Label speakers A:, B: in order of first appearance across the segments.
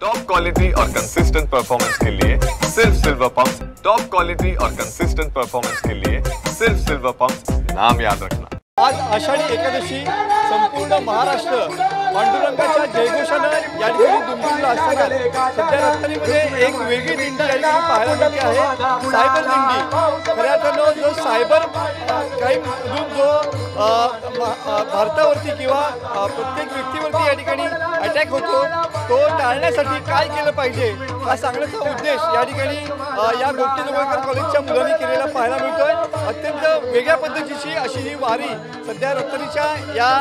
A: Top quality और consistent performance के लिए सिर्फ सिल्वर पंप्स। टॉप क्वालिटी और कंसिस्टेंट परफॉर्मेंस के लिए सिर्फ सिल्वर पंप्स, नाम याद रखना।
B: आज आषाढी एकादशी संपूर्ण महाराष्ट्र पांडुरंगाच्या जयघोषानं या ठिकाणी दुमदुमला असताना सध्या रत्नागिरीमध्ये एक वेगळी दिंडी या ठिकाणी पाहायला मिळते आहे, सायबर दिंडी। खऱ्या अर्थानं जो सायबर क्राईममधून जो भारतावरती किंवा प्रत्येक व्यक्तीवरती या ठिकाणी अटॅक होतो तो टाळण्यासाठी काय केलं पाहिजे हा सांगण्याचा उद्देश या ठिकाणी या गोष्टी लोणीकर कॉलेजच्या मुलांनी केलेला पाहायला मिळतोय। अत्यंत वेगळ्या पद्धतीची अशी ही वारी सध्या रत्नागिरीच्या या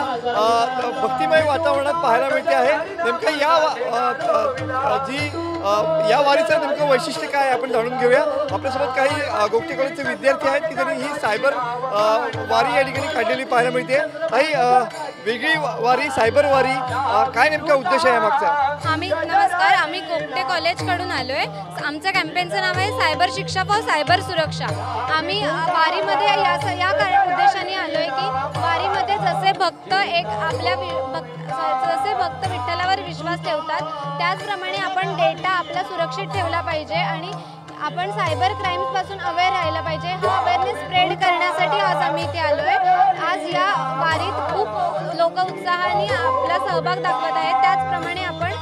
B: भक्तिमय वातावरणात पाहायला मिळते आहे। नेमकं या वारीचं नेमकं वैशिष्ट्य काय आपण जाणून घेऊया। आपल्यासोबत काही गोष्टी कॉलेजचे विद्यार्थी आहेत की त्यांनी ही सायबर वारी या ठिकाणी काढलेली पाहायला मिळते। काही वेगळी वारी सायबर वारी काय नेमका उद्देश आहे मागचा?
C: नमस्कार, आम्ही गोगटे कॉलेजकडून आलोय। आमच्या कॅम्पेनचं नाव आहे सायबर शिक्षा फॉर सायबर सुरक्षा। आम्ही वारीमध्ये या उद्देशाने आलोय की वारीमध्ये जसे भक्त जसे भक्त विठ्ठलावर विश्वास ठेवतात त्याचप्रमाणे आपण डेटा आपला सुरक्षित ठेवला पाहिजे आणि आपण सायबर क्राईम्स पासून अवेअर राहायला पाहिजे। हा अवेअरनेस स्प्रेड करण्यासाठी आज आम्ही इथे आलोय। आज या वारीत खूप लोक उत्साहाने आपला सहभाग दाखवत आहेत। त्याचप्रमाणे आपण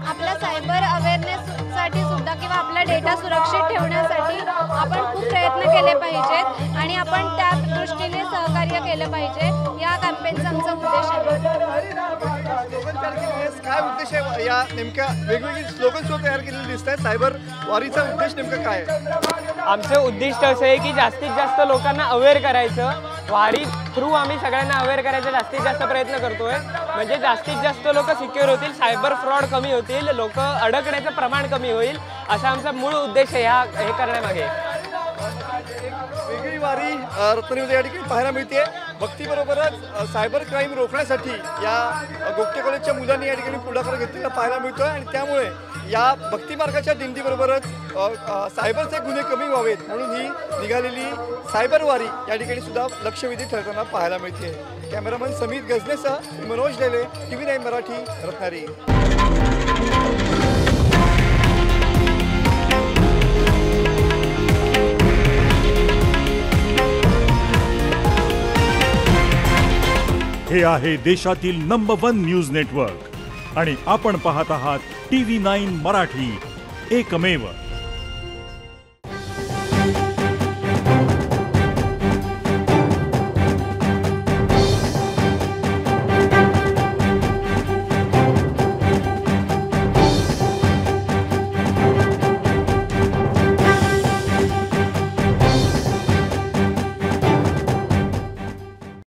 C: आपला सायबर अवेअरनेससाठी सुद्धा किंवा आपला डेटा सुरक्षित ठेवण्यासाठी आपण खूप प्रयत्न केले पाहिजेत आणि आपण त्या दृष्टीने सहकार्य केलं पाहिजे। या कॅम्पेनचा आमचा उद्देश आहे।
B: काय उद्देश आहे या नेमक्या वेगवेगळी स्लोगन्स तयार केलेली दिसत आहेत, सायबर वारीचा उद्देश नेमका काय आहे?
D: आमचं उद्दिष्ट असं आहे की जास्तीत जास्त लोकांना अवेअर करायचं। वारी थ्रू आम्ही सगळ्यांना अवेअर करायचा जास्तीत जास्त प्रयत्न करतोय, म्हणजे जास्तीत जास्त लोक सिक्युअर होतील, सायबर फ्रॉड कमी होतील, लोक अडकण्याचं प्रमाण कमी होईल, असा आमचा मूळ उद्देश आहे हे करण्यामागे।
B: वेगळी वारी रत्नागिरीमध्ये या ठिकाणी पाहायला मिळते। भक्तीबरोबरच सायबर क्राईम रोखण्यासाठी या गोगटे कॉलेजच्या मुलांनी या ठिकाणी पुढाकार घेतलेला पाहायला मिळतोय आणि त्यामुळे या भक्ती मार्गाच्या दिंडीबरोबरच सायबरचे गुन्हे कमी व्हावेत म्हणून ही निघालेली सायबर वारी या ठिकाणी सुद्धा लक्षवेधी ठरताना पाहायला मिळते। कॅमेरामन समीत गजनेसह मनोज लेले, TV9 मराठी, रत्नागिरी।
E: हे आहे देशातील नंबर 1 न्यूज नेटवर्क आणि आपण पाहत आहात TV9 मराठी, एकमेव।